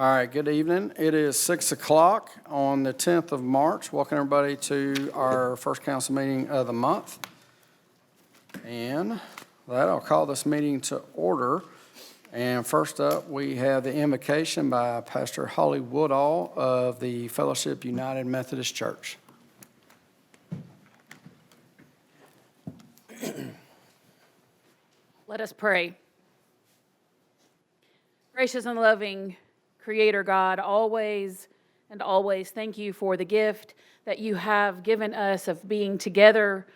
All right, good evening. It is 6 o'clock on the 10th of March. Welcome everybody to our first council meeting of the month. And with that, I'll call this meeting to order. And first up, we have the invocation by Pastor Holly Woodall of the Fellowship United Methodist Church. Let us pray. Gracious and loving Creator God, always and always thank you for the gift that you have given us of being together,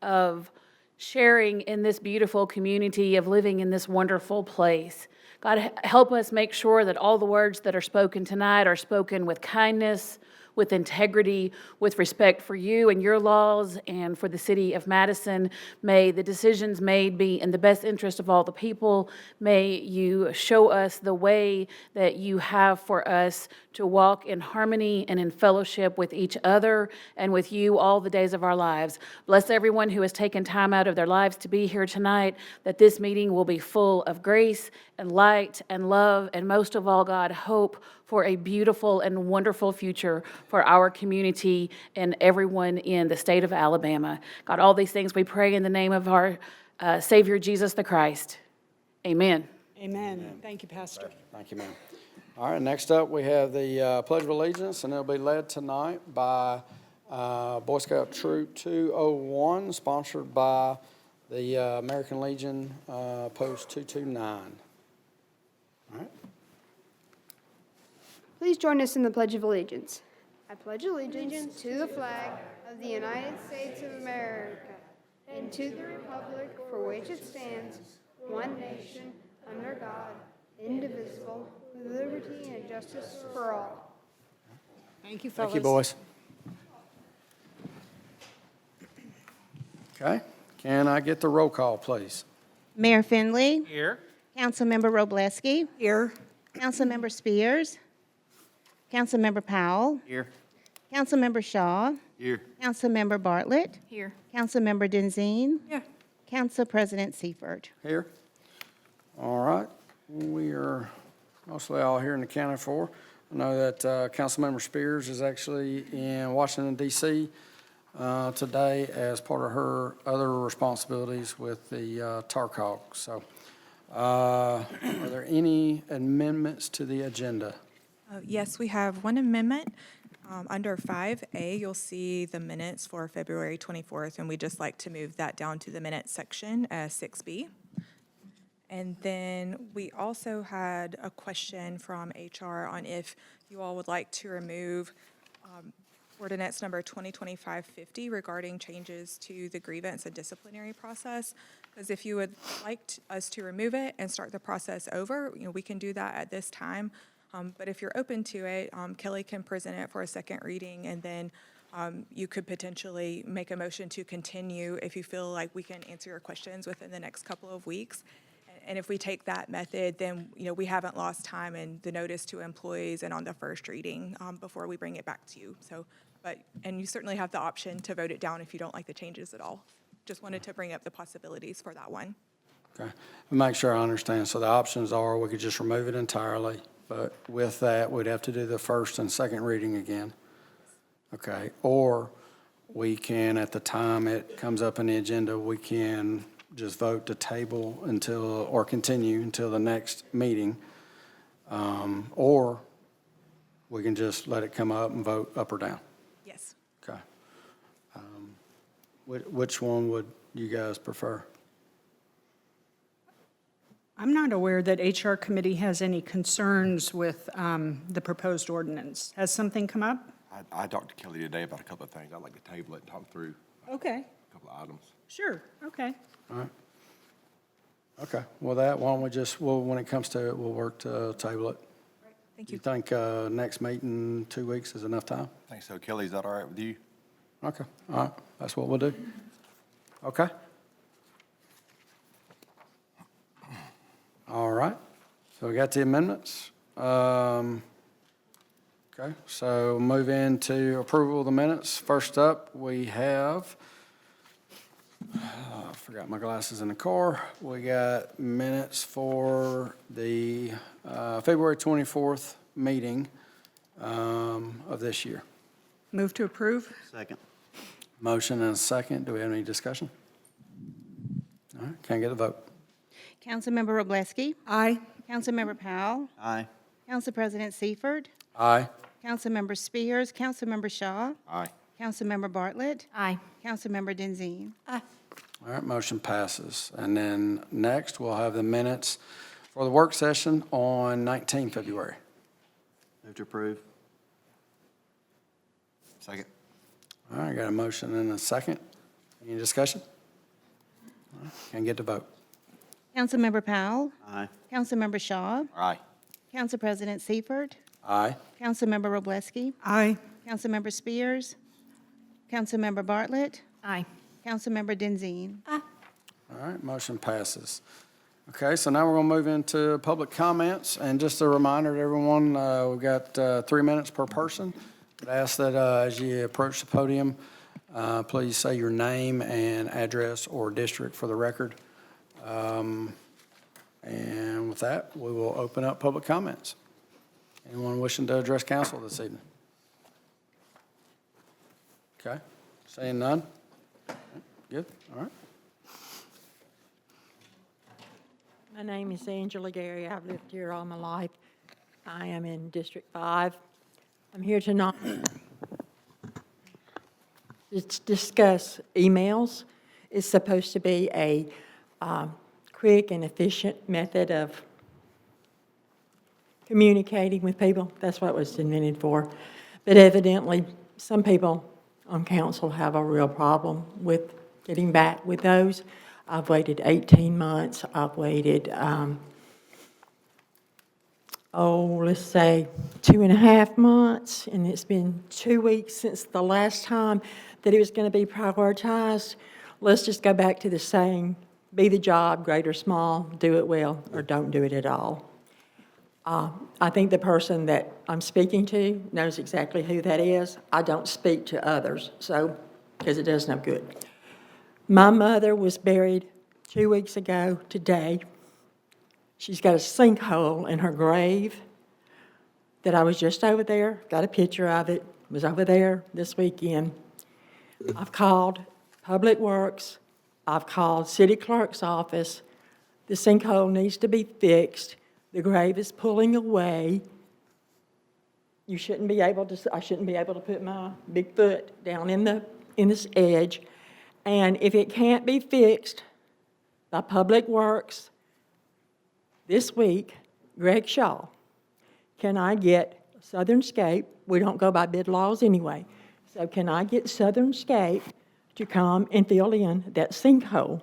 of sharing in this beautiful community, of living in this wonderful place. God, help us make sure that all the words that are spoken tonight are spoken with kindness, with integrity, with respect for you and your laws and for the city of Madison. May the decisions made be in the best interest of all the people. May you show us the way that you have for us to walk in harmony and in fellowship with each other and with you all the days of our lives. Bless everyone who has taken time out of their lives to be here tonight, that this meeting will be full of grace and light and love, and most of all, God, hope for a beautiful and wonderful future for our community and everyone in the state of Alabama. God, all these things we pray in the name of our Savior, Jesus the Christ. Amen. Amen. Thank you, Pastor. Thank you, ma'am. All right, next up, we have the Pledge of Allegiance, and it'll be led tonight by Boy Scout Troop 201, sponsored by the American Legion Post 229. All right. Please join us in the Pledge of Allegiance. I pledge allegiance to the flag of the United States of America and to the republic for which it stands, one nation, under God, indivisible, with liberty and justice for all. Thank you, fellas. Thank you, boys. Okay, can I get the roll call, please? Mayor Finley. Here. Councilmember Wroblewski. Here. Councilmember Spears. Councilmember Powell. Here. Councilmember Shaw. Here. Councilmember Bartlett. Here. Councilmember Denzine. Yeah. Council President Seifert. Here. All right, we are mostly all here and accounted for. I know that Councilmember Spears is actually in Washington, D.C. Today as part of her other responsibilities with the TARCOG. So are there any amendments to the agenda? Yes, we have one amendment. Under 5A, you'll see the minutes for February 24th, and we'd just like to move that down to the minutes section as 6B. And then we also had a question from HR on if you all would like to remove ordinance number 2025-50 regarding changes to the grievance and disciplinary process. Because if you would like us to remove it and start the process over, we can do that at this time. But if you're open to it, Kelly can present it for a second reading, and then you could potentially make a motion to continue if you feel like we can answer your questions within the next couple of weeks. And if we take that method, then we haven't lost time in the notice to employees and on the first reading before we bring it back to you. And you certainly have the option to vote it down if you don't like the changes at all. Just wanted to bring up the possibilities for that one. Okay, make sure I understand. So the options are we could just remove it entirely, but with that, we'd have to do the first and second reading again. Okay, or we can, at the time it comes up in the agenda, we can just vote to table until, or continue until the next meeting. Or we can just let it come up and vote up or down. Yes. Okay. Which one would you guys prefer? I'm not aware that HR committee has any concerns with the proposed ordinance. Has something come up? I talked to Kelly today about a couple of things. I'd like to table it and talk through Okay, a couple of items. sure, okay. All right. Okay, well, why don't we just, when it comes to it, we'll work to table it. Thank You you. think next meeting, 2 weeks is enough time? I think so. Kelly, is that all right with you? Okay, all right, that's what we'll do. Okay. All right, so we got the amendments. Okay, so move into approval of the minutes. First up, we have, I forgot my glasses in the car. We got minutes for the February 24th meeting of this year. Move to approve? Second. Motion and a second. Do we have any discussion? All right, can I get a vote? Councilmember Wroblewski. Aye. Councilmember Powell. Aye. Council President Seifert. Aye. Councilmember Spears. Councilmember Shaw. Aye. Councilmember Bartlett. Aye. Councilmember Denzine. All right, motion passes. And then next, we'll have the minutes for the work session on 19 February. Move to approve. Second. All right, got a motion and a second. Any discussion? All right, can I get the vote? Councilmember Powell. Aye. Councilmember Shaw. Aye. Council President Seifert. Aye. Councilmember Wroblewski. Aye. Councilmember Spears. Councilmember Bartlett. Aye. Councilmember Denzine. All right, motion passes. Okay, so now we're going to move into public comments. And just a reminder to everyone, we've got 3 minutes per person. I'd ask that as you approach the podium, please say your name and address or district for the record. And with that, we will open up public comments. Anyone wishing to address council this evening? Okay, seeing none? Good, all right. My name is Angela Gary. I've lived here all my life. I am in District 5. I'm here tonight to discuss emails. It's supposed to be a quick and efficient method of communicating with people. That's what it was invented for. But evidently, some people on council have a real problem with getting back with those. I've waited 18 months. I've waited, let's say 2.5 months, and it's been 2 weeks since the last time that it was going to be prioritized. Let's just go back to the saying, be the job, great or small, do it well, or don't do it at all. I think the person that I'm speaking to knows exactly who that is. I don't speak to others, so, because it does no good. My mother was buried 2 weeks ago today. She's got a sinkhole in her grave that I was just over there, got a picture of it, was over there this weekend. I've called Public Works, I've called City Clerk's office. The sinkhole needs to be fixed. The grave is pulling away. I shouldn't be able to put my big foot down in this edge. And if it can't be fixed by Public Works this week, Greg Shaw, can I get Southern Scape? We don't go by bid laws anyway. So can I get Southern Scape to come and fill in that sinkhole?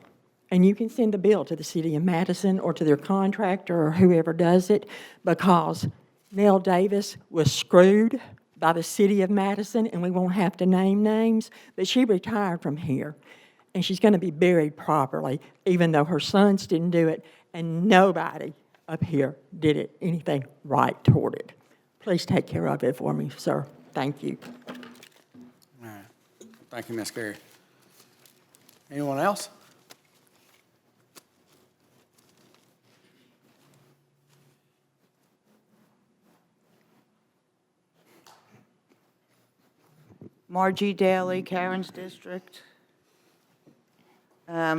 And you can send the bill to the city of Madison or to their contractor or whoever does it, because Nell Davis was screwed by the city of Madison, and we won't have to name names, but she retired from here, and she's going to be buried properly, even though her sons didn't do it, and nobody up here did it anything right toward it. Please take care of it for me, sir. Thank you. All right. Thank you, Ms. Gary. Anyone else? Margie Daly, Karen's District.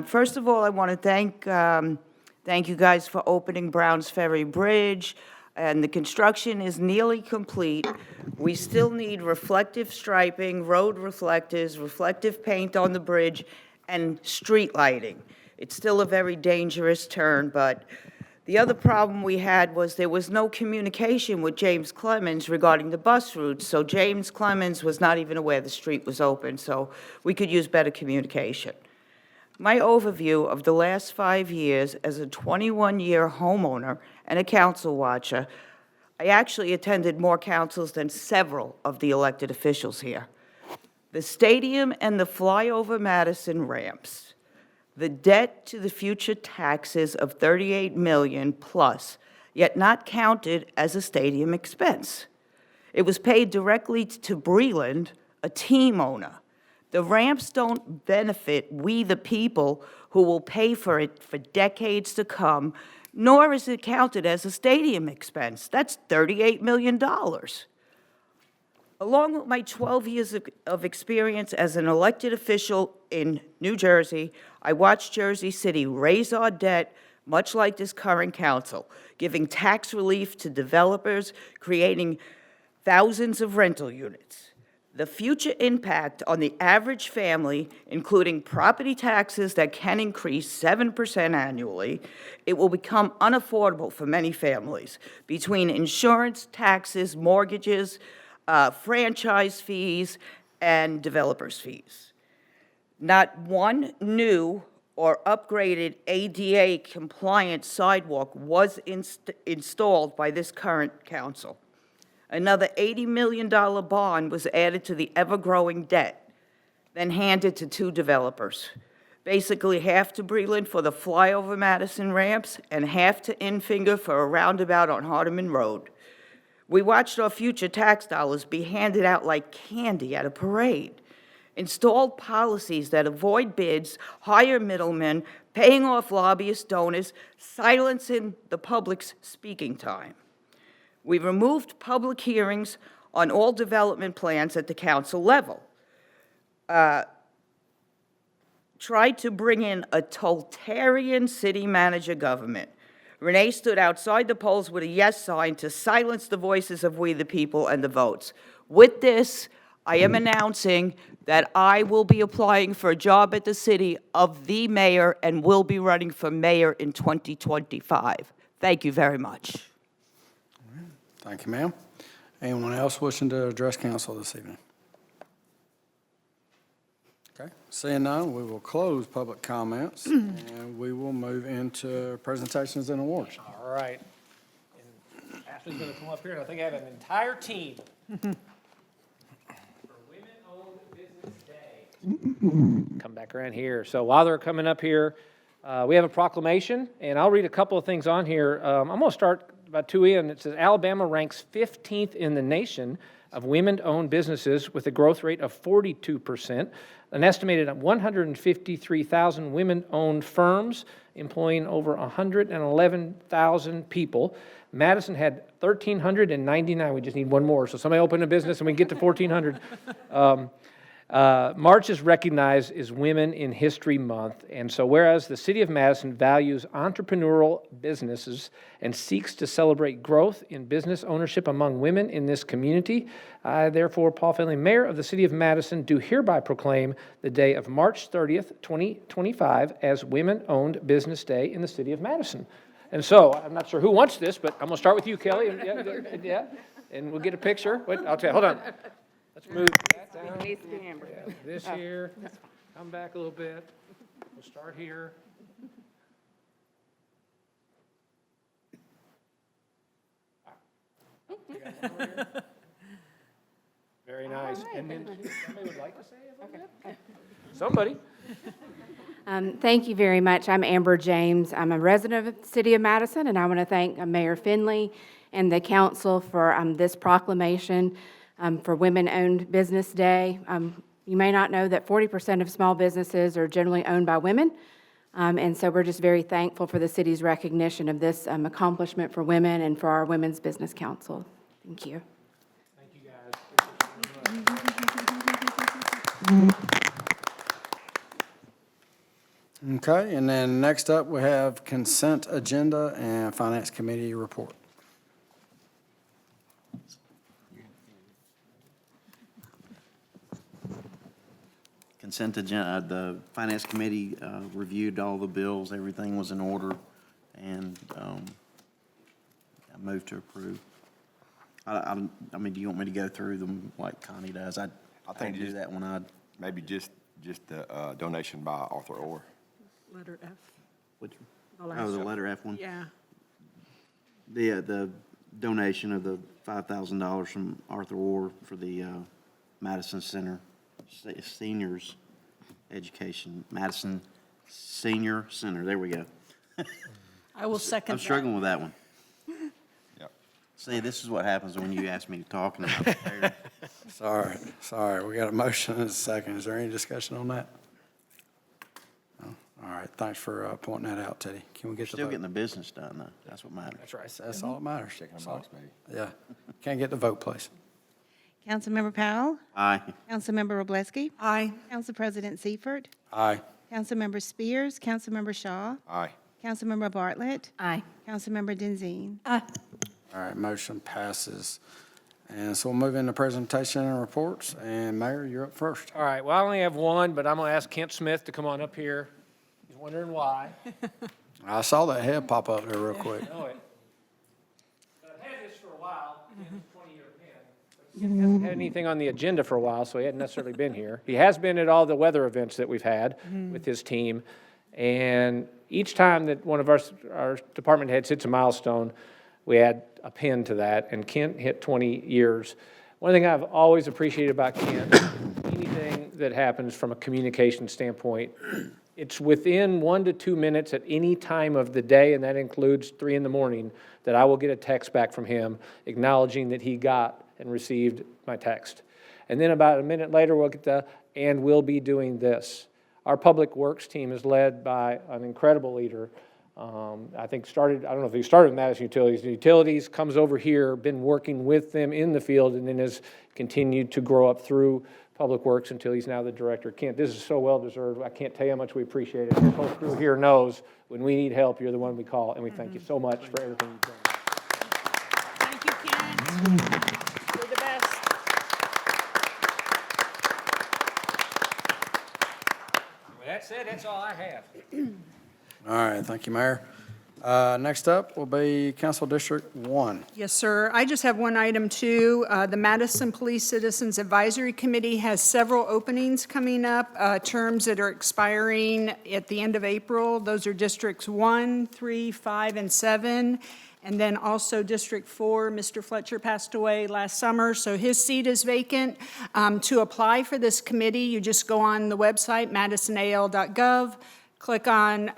First of all, I want to thank you guys for opening Brown's Ferry Bridge, and the construction is nearly complete. We still need reflective striping, road reflectors, reflective paint on the bridge, and street lighting. It's still a very dangerous turn, but the other problem we had was there was no communication with James Clemens regarding the bus routes, so James Clemens was not even aware the street was open, so we could use better communication. My overview of the last 5 years as a 21-year homeowner and a council watcher, I actually attended more councils than several of the elected officials here. The stadium and the flyover Madison ramps, the debt to the future taxes of $38 million plus, yet not counted as a stadium expense. It was paid directly to Breland, a team owner. The ramps don't benefit we, the people, who will pay for it for decades to come, nor is it counted as a stadium expense. That's $38 million. Along with my 12 years of experience as an elected official in New Jersey, I watched Jersey City raise our debt, much like this current council, giving tax relief to developers, creating thousands of rental units. The future impact on the average family, including property taxes that can increase 7% annually, it will become unaffordable for many families between insurance, taxes, mortgages, franchise fees, and developers' fees. Not one new or upgraded ADA-compliant sidewalk was installed by this current council. Another $80 million bond was added to the ever-growing debt, then handed to two developers. Basically, half to Breland for the flyover Madison ramps and half to Infinger for a roundabout on Hardeman Road. We watched our future tax dollars be handed out like candy at a parade. Installed policies that avoid bids, hire middlemen, paying off lobbyist donors, silencing the public's speaking time. We removed public hearings on all development plans at the council level. Tried to bring in a totalitarian city manager government. Ranae stood outside the polls with a yes sign to silence the voices of we the people and the votes. With this, I am announcing that I will be applying for a job at the city of the mayor and will be running for mayor in 2025. Thank you very much. Thank you, ma'am. Anyone else wishing to address council this evening? Okay, seeing none, we will close public comments, and we will move into presentations and awards. All right. And Ashley's going to come up here, and I think I have an entire team for Women-Owned Business Day. Come back around here. So while they're coming up here, we have a proclamation, and I'll read a couple of things on here. I'm going to start about two in. It says, Alabama ranks 15th in the nation of women-owned businesses with a growth rate of 42%. An estimated 153,000 women-owned firms employing over 111,000 people. Madison had 1,399. We just need one more. So somebody open a business and we can get to 1,400. March is recognized as Women in History Month, and so whereas the City of Madison values entrepreneurial businesses and seeks to celebrate growth in business ownership among women in this community, I therefore, Paul Finley, Mayor of the City of Madison, do hereby proclaim the day of March 30th, 2025 as Women-Owned Business Day in the City of Madison. And so, I'm not sure who wants this, but I'm going to start with you, Kelly, yeah, and we'll get a picture. Wait, I'll tell you, hold on. Let's move that down. Yeah, this here, come back a little bit. We'll start here. You got one more here? Very nice. And then somebody would like to say a little bit? Somebody. Thank you very much. I'm Amber James. I'm a resident of the City of Madison, and I want to thank Mayor Finley and the council for this proclamation for Women-Owned Business Day. You may not know that 40% of small businesses are generally owned by women, and so we're just very thankful for the city's recognition of this accomplishment for women and for our Women's Business Council. Thank you. Thank you, guys. Okay, and then next up, we have consent agenda and finance committee report. Consent agenda, the finance committee reviewed all the bills, everything was in order, and I moved to approve. I mean, do you want me to go through them like Connie does? I think do that one. Maybe just the donation by Arthur Orr. Letter F. Which, The last the letter F one? Yeah. The donation of the $5,000 from Arthur Orr for the Madison Center Seniors Education, Madison Senior Center, there we go. I will second I'm that. struggling with that one. Yep. See, this is what happens when you ask me to talk and I'm not prepared. Sorry, we got a motion and a second. Is there any discussion on that? No? All right. thanks for pointing that out, Teddy. Can we get the Still vote? getting the business done, though. That's what matters. That's right, that's all that matters. Checking the That's all. box, baby. Yeah. Can I get the vote, please? Councilmember Powell, Aye. Councilmember Wroblewski, Aye. Council President Seifert, Aye. Councilmember Spears, Councilmember Shaw, Aye. Councilmember Bartlett, Aye. Councilmember Denzine. Aye. All right, motion passes. And so we'll move into presentation and reports, and Mayor, you're up first. All right, well, I only have one, but I'm going to ask Kent Smith to come on up here. He's wondering why. I saw that head pop up there real quick. Know it. But I've had this for a while, it's a 20-year pen. But Kent hasn't had anything on the agenda for a while, so he hadn't necessarily been here. He has been at all the weather events that we've had with his team. And each time that one of our department heads hits a milestone, we add a pin to that, and Kent hit 20 years. One thing I've always appreciated about Kent, anything that happens from a communication standpoint, it's within 1 to 2 minutes at any time of the day, and that includes 3 in the morning, that I will get a text back from him acknowledging that he got and received my text. And then about a minute later, we'll get the, and we'll be doing this. Our Public Works team is led by an incredible leader. I think I don't know if he started with Madison Utilities. The Utilities comes over here, been working with them in the field, and then has continued to grow up through Public Works until he's now the director. Kent, this is so well-deserved. I can't tell you how much we appreciate it. This whole crew here knows when we need help, you're the one we call, and we thank you so much for everything you've done. Thank you, Kent. You're the best. With that said, that's all I have. All right, thank you, Mayor. Next up will be Council District 1. Yes, sir. I just have one item, too. The Madison Police Citizens Advisory Committee has several openings coming up, terms that are expiring at the end of April. Those are Districts 1, 3, 5, and 7. And then also District 4, Mr. Fletcher passed away last summer, so his seat is vacant. To apply for this committee, you just go on the website, madisonal.gov, click on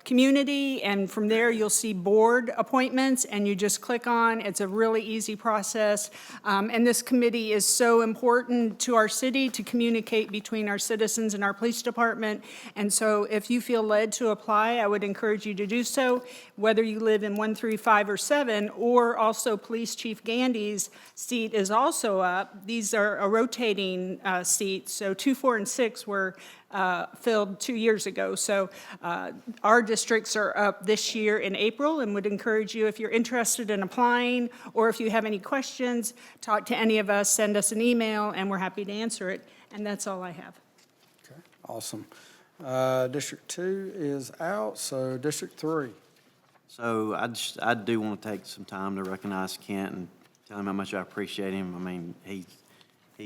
Community, and from there you'll see board appointments, and you just click on. It's a really easy process. And this committee is so important to our city to communicate between our citizens and our police department. And so if you feel led to apply, I would encourage you to do so, whether you live in 1, 3, 5, or 7, or also Police Chief Gandy's seat is also up. These are a rotating seat, so 2, 4, and 6 were filled 2 years ago. So our districts are up this year in April, and would encourage you, if you're interested in applying, or if you have any questions, talk to any of us, send us an email, and we're happy to answer it. And that's all I have. Okay, awesome. District 2 is out, so District 3. So I do want to take some time to recognize Kent and tell him how much I appreciate him. I mean, he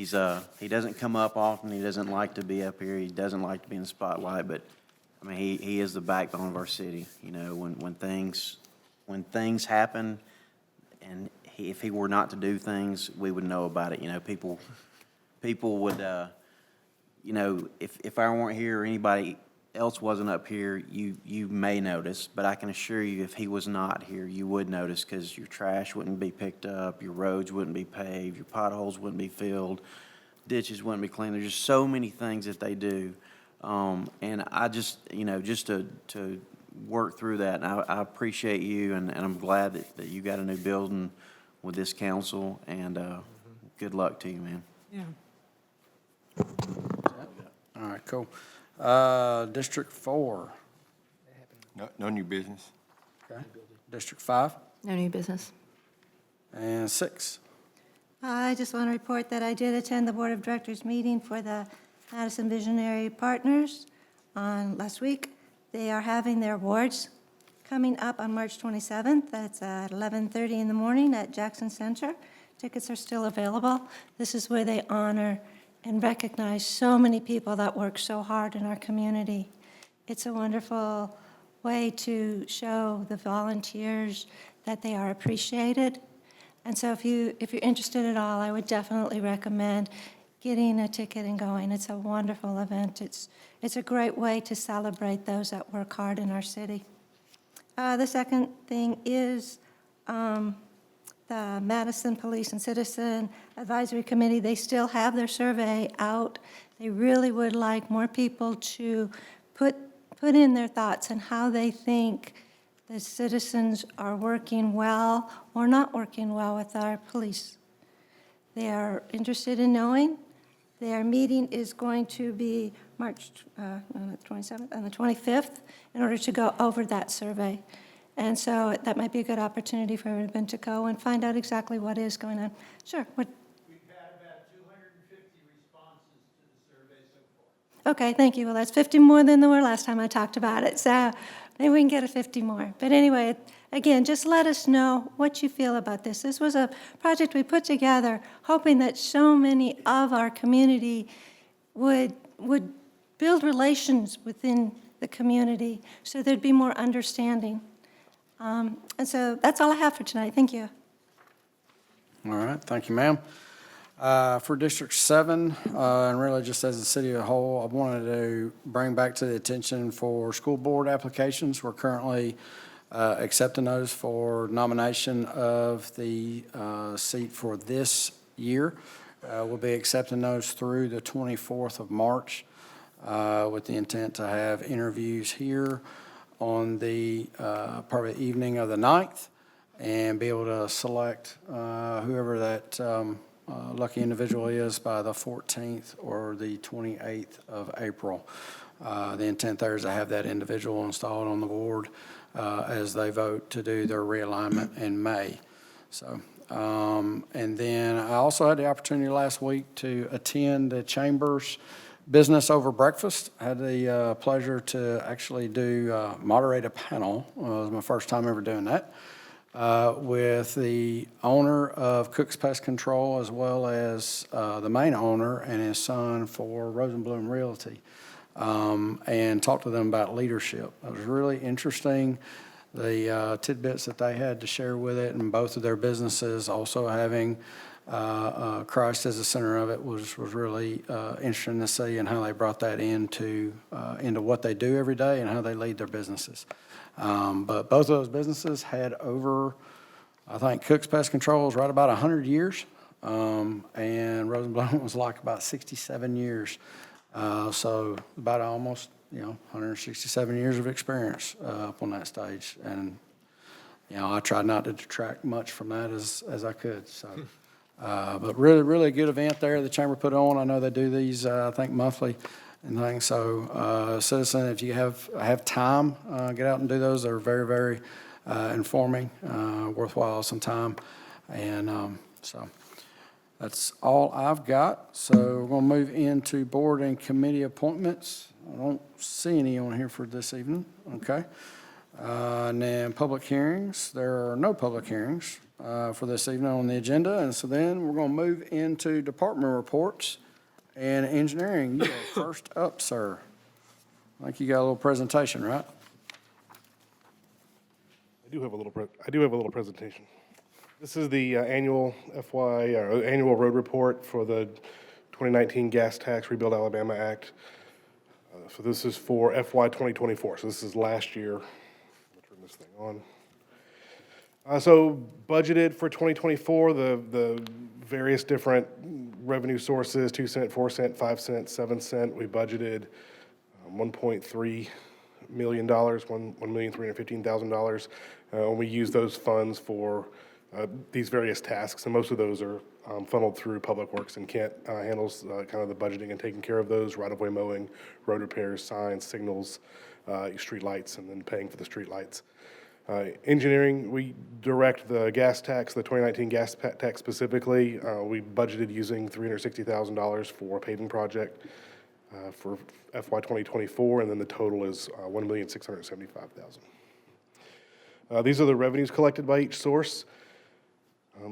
doesn't come up often. He doesn't like to be up here. He doesn't like to be in the spotlight, but I mean, he is the backbone of our city. You know, when things happen, and if he were not to do things, we would know about it. You know, people would, you know, if I weren't here or anybody else wasn't up here, you may notice, but I can assure you, if he was not here, you would notice, because your trash wouldn't be picked up, your roads wouldn't be paved, your potholes wouldn't be filled, ditches wouldn't be cleaned. There's just so many things that they do. And I just, you know, just to work through that, and I appreciate you, and I'm glad that you got a new building with this council, and good luck to you, man. Yeah. All right, cool. District 4. No new business. Okay. District 5 No new business. and 6. I just want to report that I did attend the Board of Directors meeting for the Madison Visionary Partners on last week. They are having their awards coming up on March 27th. That's at 11:30 in the morning at Jackson Center. Tickets are still available. This is where they honor and recognize so many people that work so hard in our community. It's a wonderful way to show the volunteers that they are appreciated. And so if you're interested at all, I would definitely recommend getting a ticket and going. It's a wonderful event. It's a great way to celebrate those that work hard in our city. The second thing is the Madison Police and Citizen Advisory Committee. They still have their survey out. They really would like more people to put put in their thoughts on how they think the citizens are working well or not working well with our police. They are interested in knowing. Their meeting is going to be March 27th and the 25th in order to go over that survey. And so that might be a good opportunity for everyone to go and find out exactly what is going on. Sure. We've had about 250 responses to the survey so far. Okay, thank you. Well, that's 50 more than there were last time I talked about it. So maybe we can get a 50 more. But anyway, again, just let us know what you feel about this. This was a project we put together hoping that so many of our community would build relations within the community so there'd be more understanding. And so that's all I have for tonight. Thank you. All right, thank you, ma'am. For District 7, and really just as a city as a whole, I wanted to bring back to the attention for school board applications. We're currently accepting those for nomination of the seat for this year. We'll be accepting those through the 24th of March with the intent to have interviews here on the probably evening of the 9th and be able to select whoever that lucky individual is by the 14th or the 28th of April. The intent there is to have that individual installed on the board as they vote to do their realignment in May. So, and then I also had the opportunity last week to attend the Chamber's Business Over Breakfast. I had the pleasure to actually moderate a panel. It was my first time ever doing that. With the owner of Cook's Pest Control as well as the main owner and his son for Rosenblum Realty, and talked to them about leadership. It was really interesting, the tidbits that they had to share with it, and both of their businesses also having Christ as the center of it was really interesting to see, and how they brought that into what they do every day and how they lead their businesses. But both of those businesses had over, I think Cook's Pest Control was right about 100 years, and Rosenblum was like about 67 years. So about almost, 167 years of experience up on that stage. And, I tried not to detract much from that as I could, so. But really, really good event there the Chamber put on. I know they do these, I think, monthly and things. So, citizen, if you have time, get out and do those. They're very, very informing, worthwhile some time. And so that's all I've got. So we're going to move into board and committee appointments. I don't see any on here for this evening. Okay. And then public hearings. There are no public hearings for this evening on the agenda. And so then we're going to move into department reports and engineering. You are first up, sir. I think you got a little presentation, right? I do have a little presentation. This is the annual annual road report for the 2019 Gas Tax Rebuild Alabama Act. So this is for FY2024. So this is last year. Turn this thing on. So budgeted for 2024, the various different revenue sources, 2 cent, 4 cent, 5 cent, 7 cent. We budgeted $1.3 million, $1,315,000. And we use those funds for these various tasks, and most of those are funneled through Public Works, and Kent handles kind of the budgeting and taking care of those, right-of-way mowing, road repairs, signs, signals, street lights, and then paying for the street lights. Engineering, we direct the gas tax, the 2019 gas tax specifically. We budgeted using $360,000 for a paving project for FY 2024, and then the total is $1,675,000. These are the revenues collected by each source.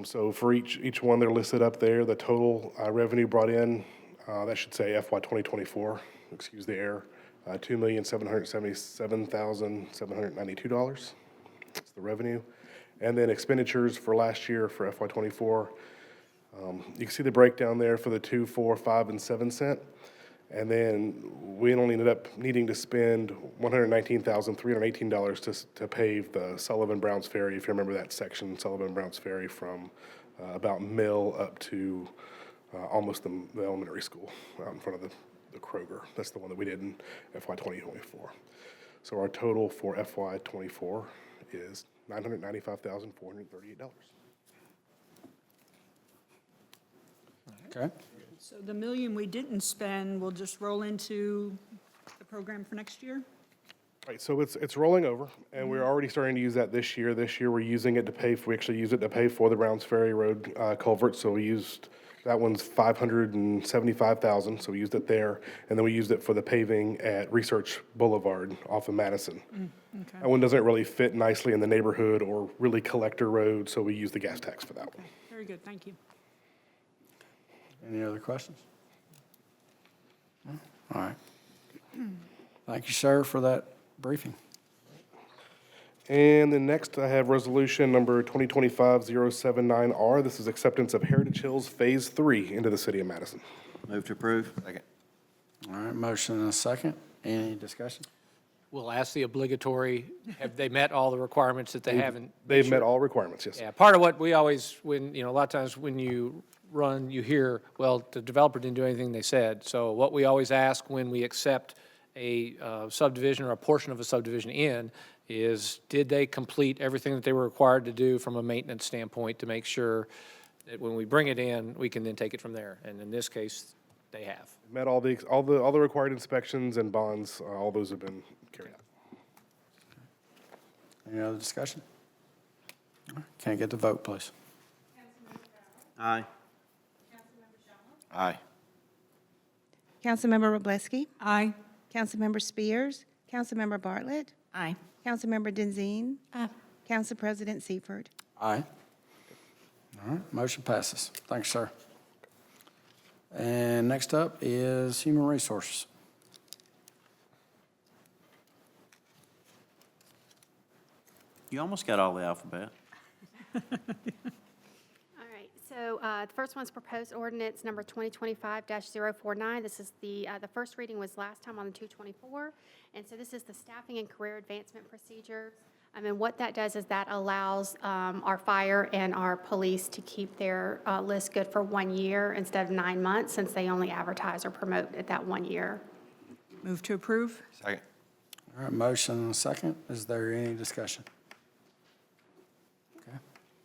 So for each one, they're listed up there. The total revenue brought in, that should say FY 2024, excuse the error, $2,777,792. That's the revenue. And then expenditures for last year for FY 24. You can see the breakdown there for the 2, 4, 5, and 7 cent. And then we only ended up needing to spend $119,318 to pave the Sullivan-Browns Ferry, if you remember that section, Sullivan-Browns Ferry from about Mill up to almost the elementary school out in front of the Kroger. That's the one that we did in FY 2024. So our total for FY '24 is $995,438. Okay, So the million we didn't spend will just roll into the program for next year? Right, so it's rolling over, and we're already starting to use that this year. This year, we're using it to pay, we actually use it to pay for the Browns Ferry Road culvert, so we used, that one's $575,000, so we used it there, and then we used it for the paving at Research Boulevard off of Madison. Okay. That one doesn't really fit nicely in the neighborhood or really collector road, so we use the gas tax for that one. Very good, thank you. any other questions? No? All right. Thank you, sir, for that briefing. And then next, I have resolution number 2025-079R. This is acceptance of Heritage Hills Phase 3 into the city of Madison. Move to approve. Second. All right, motion and a second. Any discussion? We'll ask the obligatory, have they met all the requirements that they haven't? They've met all requirements, yes. Yeah, part of what we always, when, a lot of times when you run, you hear, well, the developer didn't do anything they said. So what we always ask when we accept a subdivision or a portion of a subdivision in is, did they complete everything that they were required to do from a maintenance standpoint to make sure that when we bring it in, we can then take it from there? And in this case, they have. Met all the required inspections and bonds, all those have been carried out. Any other discussion? Can I get the vote, please? Aye. Aye. Councilmember Wroblewski. Aye. Councilmember Spears. Councilmember Bartlett. Aye. Councilmember Denzine. Council President Seifert. Aye. All right, motion passes. Thanks, sir. And next up is Human Resources. You almost got all the alphabet. All right, so the first one's proposed ordinance number 2025-049. This is the first reading was last time on the 224. And so this is the staffing and career advancement procedures. And what that does is that allows our fire and our police to keep their list good for 1 year instead of 9 months, since they only advertise or promote at that 1 year. Move to approve? Second. All right, motion and a second. Is there any discussion? Okay.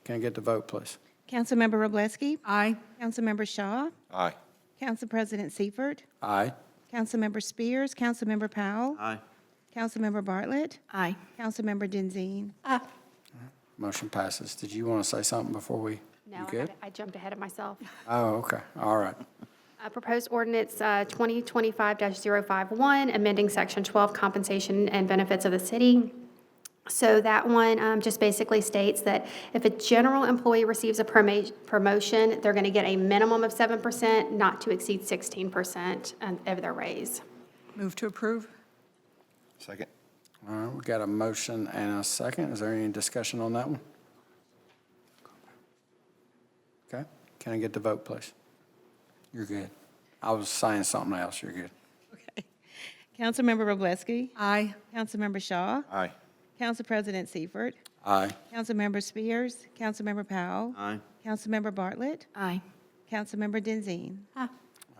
Can I get the vote, please? Councilmember Wroblewski. Aye. Councilmember Shaw. Aye. Council President Seifert. Aye. Councilmember Spears. Councilmember Powell. Aye. Councilmember Bartlett. Aye. Councilmember Denzine. Motion passes. Did you want to say something before we? No, You good? I jumped ahead of myself. Oh, okay. All right. Proposed ordinance 2025-051, amending Section 12, compensation and benefits of the city. So that one just basically states that if a general employee receives a promotion, they're going to get a minimum of 7%, not to exceed 16% of their raise. Move to approve? Second. All right, we got a motion and a second. Is there any discussion on that one? Okay. Can I get the vote, please? You're good. I was saying something else. You're good. Okay. Councilmember Wroblewski. Aye. Councilmember Shaw. Aye. Council President Seifert. Aye. Councilmember Spears. Councilmember Powell. Aye. Councilmember Bartlett. Aye. Councilmember Denzine. All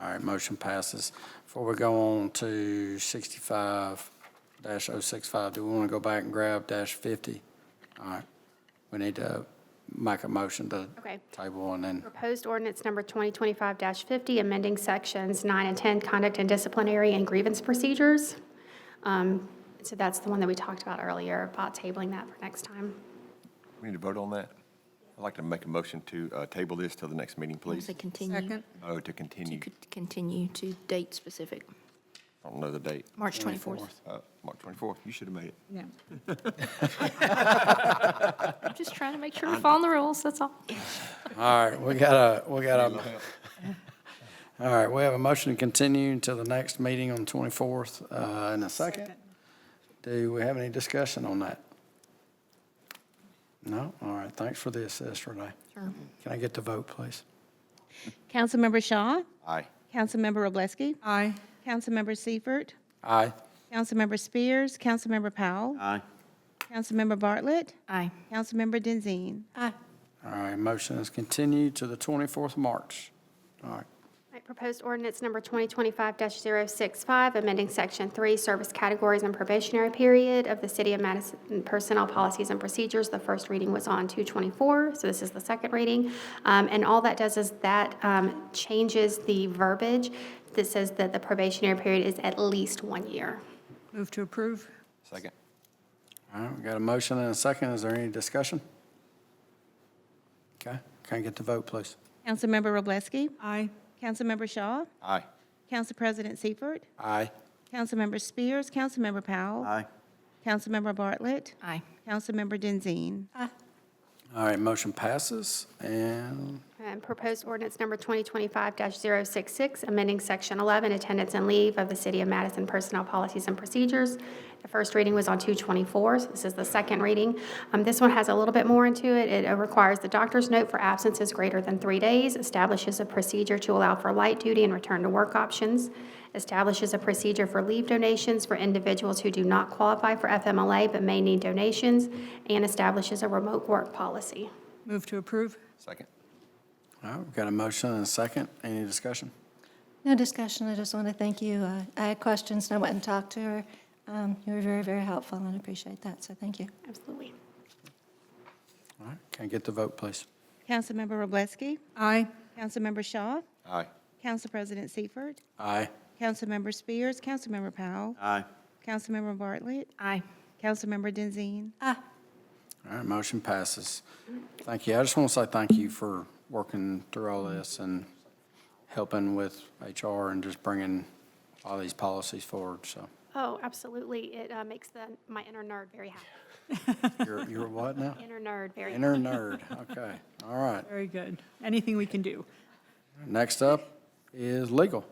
right, motion passes. Before we go on to 65-065, do we want to go back and grab -50? All right. We need to make a motion to Okay. table and then, Proposed ordinance number 2025-50, amending sections 9 and 10, conduct and disciplinary and grievance procedures. So that's the one that we talked about earlier, about tabling that for next time. We need to vote on that? I'd like to make a motion to table this till the next meeting, please. To continue. Second? Oh, to continue. Continue to date specific. I don't know the date. March 24th. March 24th. You should have made it. Yeah. I'm just trying to make sure we're following the rules, that's all. all right, we got a, all right, we have a motion to continue until the next meeting on the 24th. In a second. Do we have any discussion on that? No? All right, thanks for the assist, Ranae. Sure. Can I get the vote, please? Councilmember Shaw. Aye. Councilmember Wroblewski. Aye. Councilmember Seifert. Aye. Councilmember Spears. Councilmember Powell. Aye. Councilmember Bartlett. Aye. Councilmember Denzine. All right, motion is continued to the 24th of March. All right. right, proposed ordinance number 2025-065, amending Section 3, Service Categories and Probationary Period of the City of Madison Personnel Policies and Procedures. The first reading was on 2/24, so this is the second reading. And all that does is that changes the verbiage that says that the probationary period is at least 1 year. Move to approve. Second. All right, we got a motion and a second. Is there any discussion? Okay, can I get the vote, please? Councilmember Wroblewski, Aye. Councilmember Shaw, Aye. Council President Seifert, Aye. Councilmember Spears, Councilmember Powell, Aye. Councilmember Bartlett, Aye. Councilmember Denzine. All right, motion passes, and And proposed ordinance number 2025-066, amending Section 11, Attendance and Leave of the City of Madison Personnel Policies and Procedures. The first reading was on 2/24, so this is the second reading. This one has a little bit more into it. It requires the doctor's note for absences greater than 3 days, establishes a procedure to allow for light duty and return to work options, establishes a procedure for leave donations for individuals who do not qualify for FMLA but may need donations, and establishes a remote work policy. Move to approve. Second. all right, we've got a motion and a second. Any discussion? No discussion, I just want to thank you. I had questions, and I went and talked to her. You were very, very helpful, and I appreciate that, so thank you. Absolutely. All right, can I get the vote, please? Councilmember Wroblewski, Aye. Councilmember Shaw, Aye. Council President Seifert, Aye. Councilmember Spears, Councilmember Powell, Aye. Councilmember Bartlett, Aye. Councilmember Denzine. All right, motion passes. Thank you. I just want to say thank you for working through all this and helping with HR and just bringing all these policies forward, so. Oh, absolutely. It makes my inner nerd very happy. You're what now? Inner nerd very happy. Inner nerd, okay, all right. Very good. Anything we can do. Next up is legal.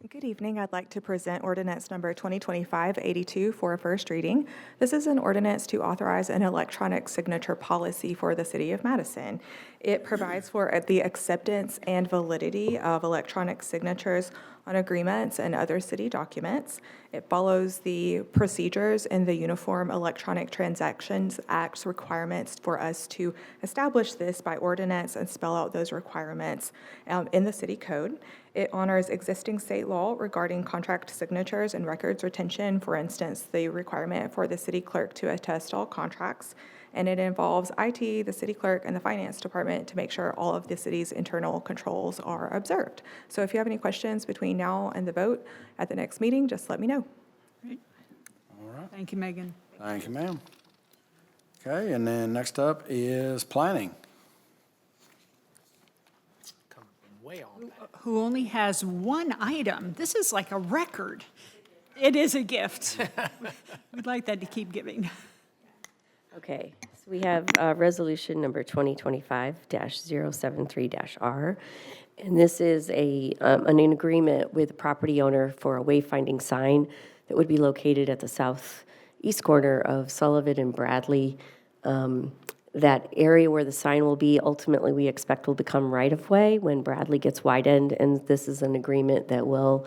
Good evening. I'd like to present ordinance number 2025-82 for a first reading. This is an ordinance to authorize an electronic signature policy for the City of Madison. It provides for the acceptance and validity of electronic signatures on agreements and other city documents. It follows the procedures in the Uniform Electronic Transactions Act's requirements for us to establish this by ordinance and spell out those requirements in the city code. It honors existing state law regarding contract signatures and records retention, for instance, the requirement for the city clerk to attest all contracts. And it involves IT, the city clerk, and the finance department to make sure all of the city's internal controls are observed. So if you have any questions between now and the vote at the next meeting, just let me know. All right, Thank you, Megan. thank you, ma'am. Okay, and then next up is planning. Way on that. Who only has one item. This is like a record. It is a gift. We'd like that to keep giving. Okay, so we have resolution number 2025-073-R, and this is an agreement with the property owner for a wayfinding sign that would be located at the southeast corner of Sullivan and Bradley. That area where the sign will be, ultimately, we expect will become right-of-way when Bradley gets widened, and this is an agreement that will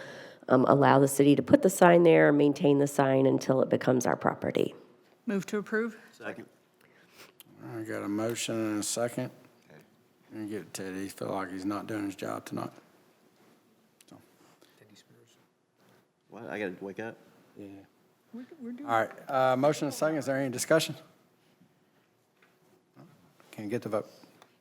allow the city to put the sign there, maintain the sign until it becomes our property. Move to approve. Second. I got a motion and a second. And give it to Teddy. He feel like he's not doing his job tonight. So, What, I gotta wake up? yeah. We're doing. All right, motion and a second. Is there any discussion? Can you get the vote?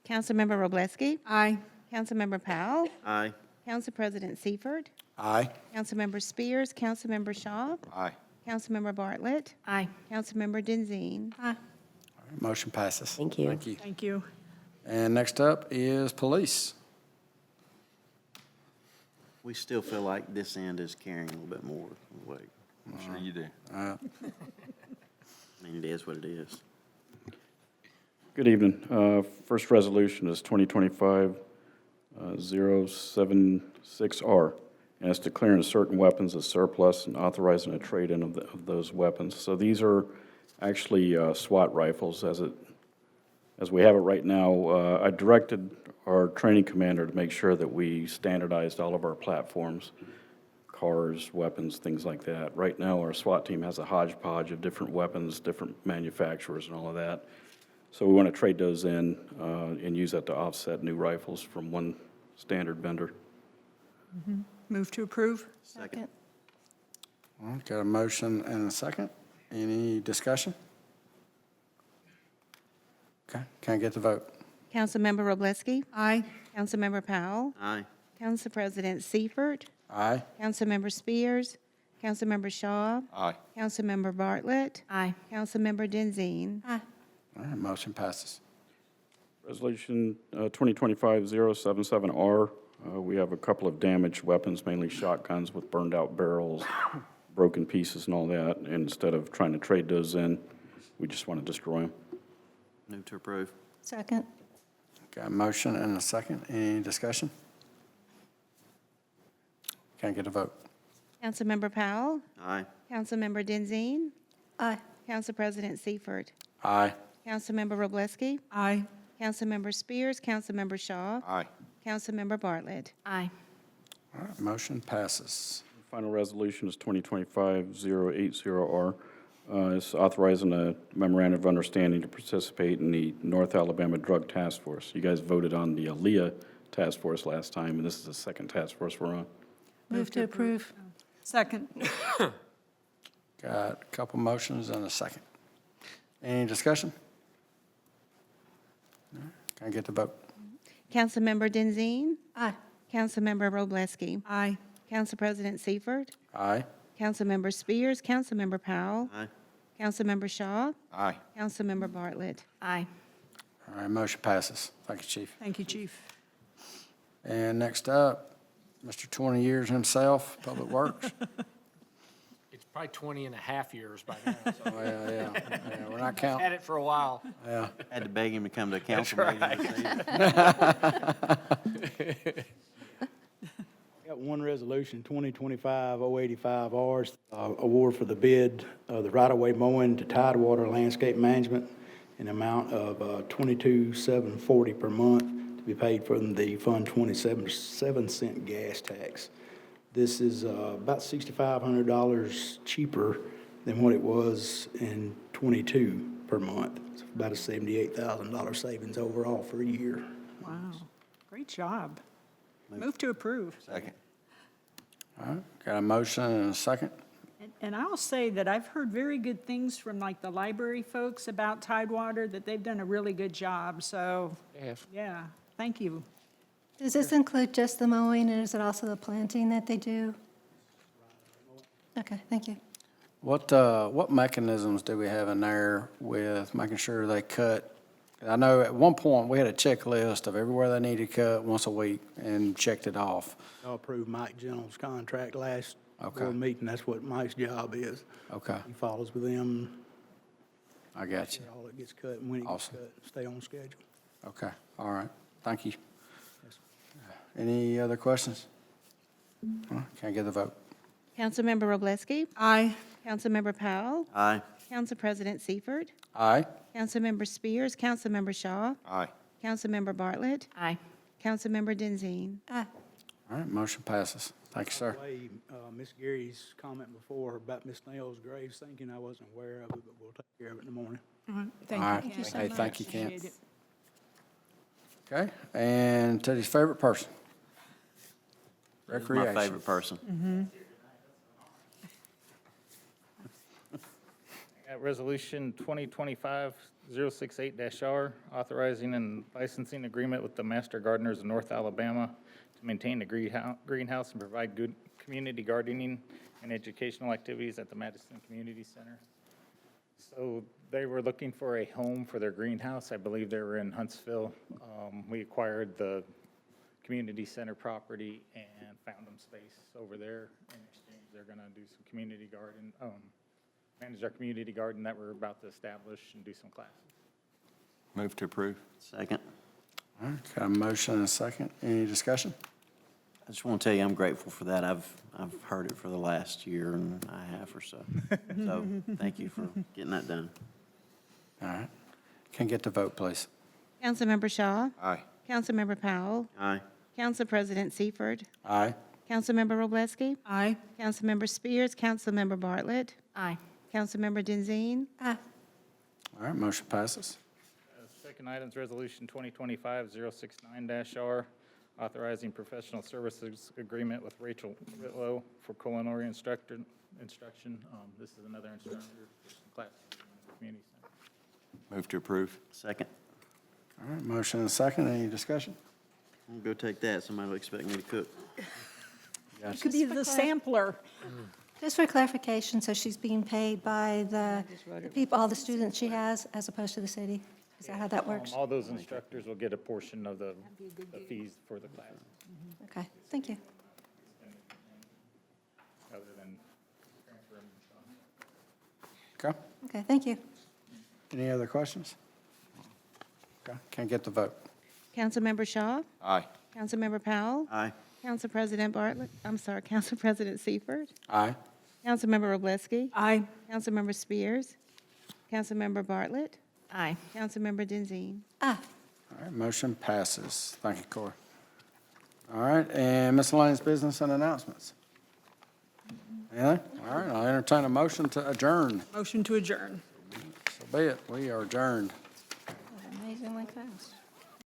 Councilmember Wroblewski, Aye. Councilmember Powell, Aye. Council President Seifert, Aye. Councilmember Spears, Councilmember Shaw, Aye. Councilmember Bartlett, Aye. Councilmember Denzine. Motion passes. Thank you. Thank you. Thank you. And next up is police. We still feel like this end is carrying a little bit more weight. I'm sure you do. I mean, it is what it is. Good evening. First resolution is 2025-076R, and it's declaring certain weapons as surplus and authorizing a trade-in of those weapons. So these are actually SWAT rifles as we have it right now. I directed our training commander to make sure that we standardized all of our platforms, cars, weapons, things like that. Right now, our SWAT team has a hodgepodge of different weapons, different manufacturers and all of that. So we want to trade those in and use that to offset new rifles from one standard vendor. Move to approve? Second. All right, got a motion and a second. Any discussion? Okay, can I get the vote? Councilmember Wroblewski, Aye. Councilmember Powell, Aye. Council President Seifert, Aye. Councilmember Spears, Councilmember Shaw, Aye. Councilmember Bartlett, Aye. Councilmember Denzine. Aye. All right, motion passes. Resolution 2025-077R, we have a couple of damaged weapons, mainly shotguns with burned-out barrels, broken pieces and all that. And instead of trying to trade those in, we just want to destroy them. Move to approve. Second. Got a motion and a second. Any discussion? Can I get a vote? Councilmember Powell, Aye. Councilmember Denzine, Aye. Council President Seifert, Aye. Councilmember Wroblewski, Aye. Councilmember Spears, Councilmember Shaw, Aye. Councilmember Bartlett. Aye. All right, motion passes. Final resolution is 2025-080R. It's authorizing a memorandum of understanding to participate in the North Alabama Drug Task Force. You guys voted on the ALEA Task Force last time, and this is the second task force we're on. Move to approve. Second. Got a couple motions and a second. Any discussion? All right, can I get the vote? Councilmember Denzine, Aye. Councilmember Wroblewski, Aye. Council President Seifert, Aye. Councilmember Spears, Councilmember Powell, Aye. Councilmember Shaw, Aye. Councilmember Bartlett. Aye. All right, motion passes. Thank you, Chief. Thank you, Chief. And next up, Mr. 20 years himself, Public Works. It's probably 20 and a half years by now, so Well, yeah, we're not counting. had it for a while. Yeah. Had to beg him to come to a council meeting this evening. Got one resolution, 2025-085R, award for the bid of the right-of-way mowing to Tidewater Landscape Management in amount of $22,740 per month to be paid from the Fund 27-cent gas tax. This is about $6,500 cheaper than what it was in '22 per month. It's about a $78,000 savings overall for a year. Wow. Great job. Move to approve. Second. All right, got a motion and a second. And I'll say that I've heard very good things from like the library folks about Tidewater, that they've done a really good job. So, Yes. yeah, thank you. Does this include just the mowing, or is it also the planting that they do? Okay, thank you. What mechanisms do we have in there with making sure they cut? I know at one point we had a checklist of everywhere they needed cut once a week and checked it off. I approved Mike General's contract last Okay. board meeting. That's what Mike's job is. Okay, He follows with them, I got you. all that gets cut and when it gets Awesome. cut, stay on schedule. Okay, all right, thank you. Any other questions? All right, can I get the vote? Councilmember Wroblewski, Aye. Councilmember Powell, Aye. Council President Seifert, Aye. Councilmember Spears, Councilmember Shaw, Aye. Councilmember Bartlett, Aye. Councilmember Denzine. Aye. All right, motion passes. Thank you, sir. By the way, Ms. Gary's comment before about Miss Nail's grave sinking, I wasn't aware of it, but we'll take care of it in the morning. Thank All you. right. Kent. Hey, thank you, Kent. Appreciate it. Okay, and Teddy's favorite person. He's my Recreation. favorite person. Resolution 2025-068-R, authorizing and licensing agreement with the Master Gardeners of North Alabama to maintain the greenhouse and provide good community gardening and educational activities at the Madison Community Center. So they were looking for a home for their greenhouse. I believe they were in Huntsville. We acquired the community center property and found them space over there. In exchange, they're going to do some community garden, manage our community garden that we're about to establish and do some classes. Move to approve. Second. All right, got a motion and a second. Any discussion? I just want to tell you, I'm grateful for that. I've heard it for the last year and a half or so. So thank you for getting that done. All right. Can I get the vote, please? Councilmember Shaw, Aye. Councilmember Powell, Aye. Council President Seifert, Aye. Councilmember Wroblewski, Aye. Councilmember Spears, Councilmember Bartlett, Aye. Councilmember Denzine. Aye. All right, motion passes. Second item is Resolution 2025-069-R, authorizing professional services agreement with Rachel Whitlow for culinary instruction. This is another instructor class in the community center. Move to approve. Second. All right, motion and second, any discussion? I'm gonna go take that. Somebody will expect me to cook. You could be the sampler. Just for clarification, so she's being paid by the people, all the students she has, as opposed to the city? Is that how that works? All those instructors will get a portion of the fees for the class, Okay, thank you. other than transferring the Okay, Okay, thank you. any other questions? Okay, can't get the vote. Councilmember Shaw, Aye. Councilmember Powell, Aye. Council President Bartlett, Council President Seifert, Aye. Councilmember Wroblewski, Aye. Councilmember Spears, Councilmember Bartlett, Aye. Councilmember Denzine. All right, motion passes. Thank you, Corey. All right, and miscellaneous business and announcements. Anything? All right, I'll entertain a motion to adjourn. Motion to adjourn. So be it, we are adjourned. Amazingly fast.